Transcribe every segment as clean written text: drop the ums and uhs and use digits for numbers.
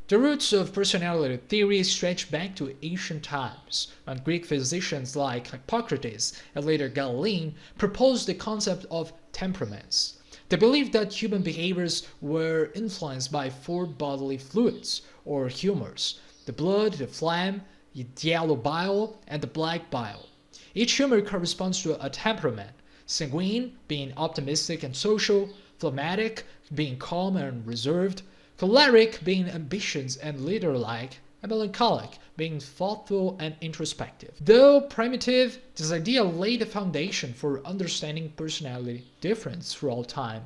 The roots of personality theory stretch back to ancient times, when Greek physicians like Hippocrates and later Galen proposed the concept of temperaments. They believed that human behaviors were influenced by four bodily fluids, or humors: the blood, the phlegm, the yellow bile, and the black bile. Each humor corresponds to a temperament: sanguine being optimistic and social, phlegmatic being calm and reserved, choleric being ambitious and leader-like, and melancholic being thoughtful and introspective. Though primitive, this idea laid the foundation for understanding personality difference throughout time.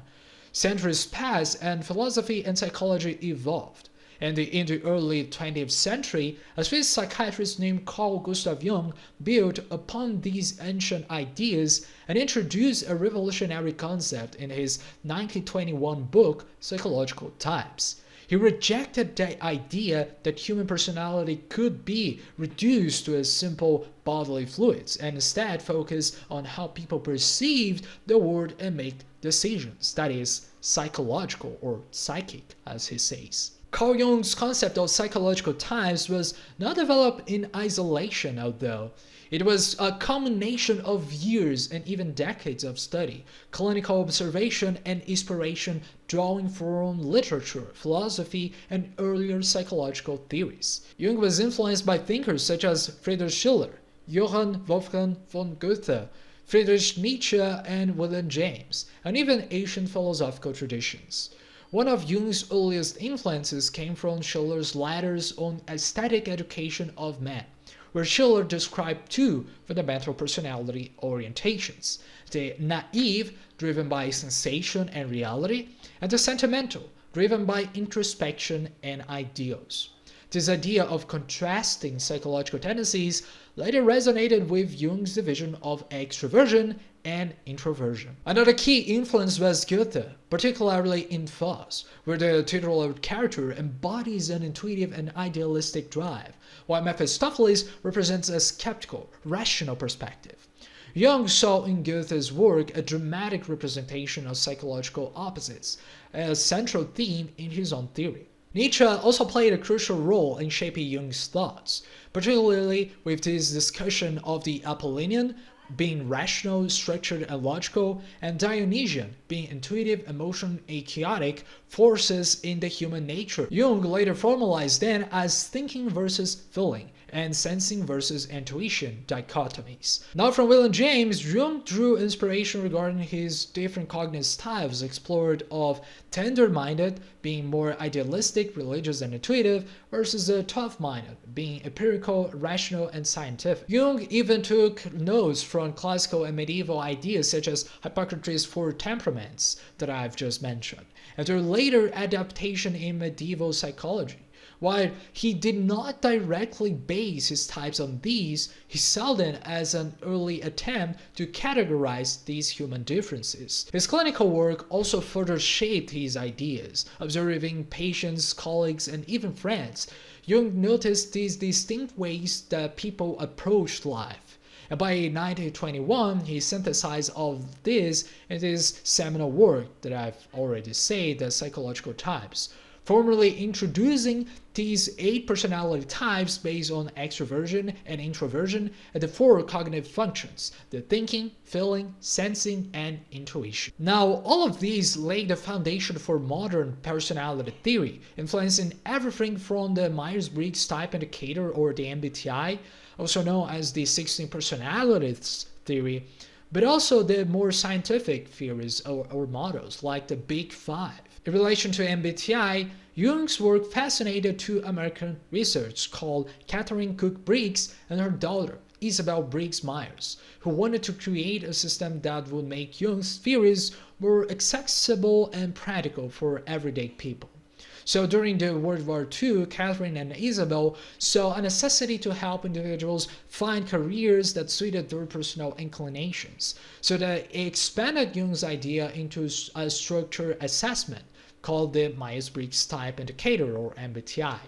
Centuries passed and philosophy and psychology evolved. And in the early 20th century, a Swiss psychiatrist named Carl Gustav Jung built upon these ancient ideas and introduced a revolutionary concept in his 1921 book, Psychological Types. He rejected the idea that human personality could be reduced to a simple bodily fluids and instead focused on how people perceived the world and make decisions, that is, psychological or psychic, as he says. Carl Jung's concept of psychological types was not developed in isolation, although. It was a combination of years and even decades of study, clinical observation, and inspiration drawing from literature, philosophy, and earlier psychological theories. Jung was influenced by thinkers such as Friedrich Schiller, Johann Wolfgang von Goethe, Friedrich Nietzsche, and William James, and even ancient philosophical traditions. One of Jung's earliest influences came from Schiller's letters on aesthetic education of man, where Schiller described two fundamental personality orientations: the naive, driven by sensation and reality, and the sentimental, driven by introspection and ideals. This idea of contrasting psychological tendencies later resonated with Jung's division of extroversion and introversion. Another key influence was Goethe, particularly in Faust, where the titular character embodies an intuitive and idealistic drive, while Mephistopheles represents a skeptical, rational perspective. Jung saw in Goethe's work a dramatic representation of psychological opposites, a central theme in his own theory. Nietzsche also played a crucial role in shaping Jung's thoughts, particularly with his discussion of the Apollonian being rational, structured, and logical, and Dionysian being intuitive, emotional, and chaotic forces in the human nature. Jung later formalized them as thinking versus feeling and sensing versus intuition dichotomies. Now from William James, Jung drew inspiration regarding his different cognitive styles explored of tender-minded being more idealistic, religious, and intuitive versus the tough-minded being empirical, rational, and scientific. Jung even took notes from classical and medieval ideas such as Hippocrates' four temperaments that I've just mentioned, and their later adaptation in medieval psychology. While he did not directly base his types on these, he saw them as an early attempt to categorize these human differences. His clinical work also further shaped his ideas. Observing patients, colleagues, and even friends, Jung noticed these distinct ways that people approached life. And by 1921, he synthesized all of this in his seminal work that I've already said, The Psychological Types, formally introducing these 8 personality types based on extroversion and introversion and the 4 cognitive functions: the thinking, feeling, sensing, and intuition. Now, all of these lay the foundation for modern personality theory, influencing everything from the Myers-Briggs type indicator, or the MBTI, also known as the 16 personalities theory, but also the more scientific theories or models like the Big Five. In relation to MBTI, Jung's work fascinated two American researchers called Catherine Cook Briggs and her daughter, Isabel Briggs Myers, who wanted to create a system that would make Jung's theories more accessible and practical for everyday people. So during the World War II, Catherine and Isabel saw a necessity to help individuals find careers that suited their personal inclinations. So they expanded Jung's idea into a structured assessment called the Myers-Briggs Type Indicator, or MBTI.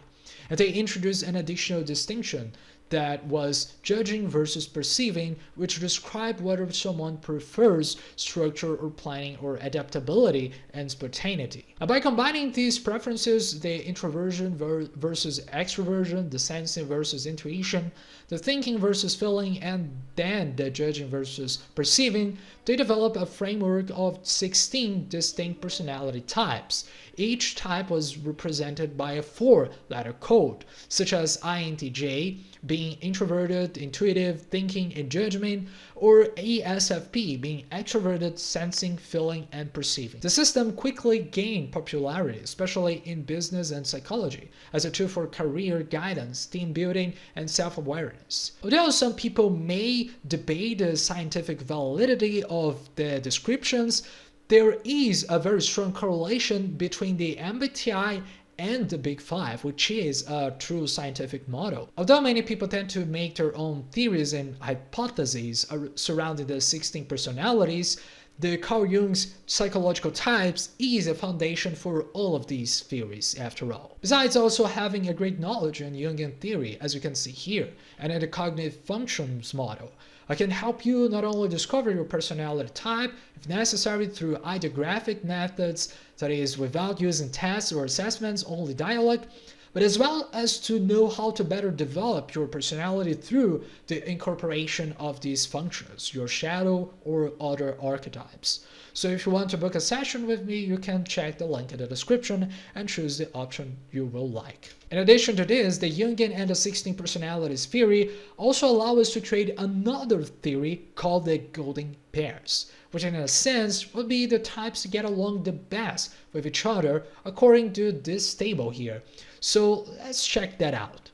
And they introduced an additional distinction that was judging versus perceiving, which described whether someone prefers structure or planning or adaptability and spontaneity. Now, by combining these preferences, the introversion versus extroversion, the sensing versus intuition, the thinking versus feeling, and then the judging versus perceiving, they develop a framework of 16 distinct personality types. Each type was represented by a 4-letter code, such as INTJ, being introverted, intuitive, thinking, and judgment, or ESFP, being extroverted, sensing, feeling, and perceiving. The system quickly gained popularity, especially in business and psychology, as a tool for career guidance, team building, and self-awareness. Although some people may debate the scientific validity of the descriptions, there is a very strong correlation between the MBTI and the Big Five, which is a true scientific model. Although many people tend to make their own theories and hypotheses surrounding the 16 personalities, the Carl Jung's psychological types is a foundation for all of these theories, after all. Besides also having a great knowledge in Jungian theory, as you can see here, and in the cognitive functions model, I can help you not only discover your personality type, if necessary through ideographic methods, that is, without using tests or assessments, only dialogue, but as well as to know how to better develop your personality through the incorporation of these functions, your shadow or other archetypes. So if you want to book a session with me, you can check the link in the description and choose the option you will like. In addition to this, the Jungian and the 16 personalities theory also allow us to create another theory called the golden pairs, which in a sense would be the types to get along the best with each other according to this table here. So let's check that out.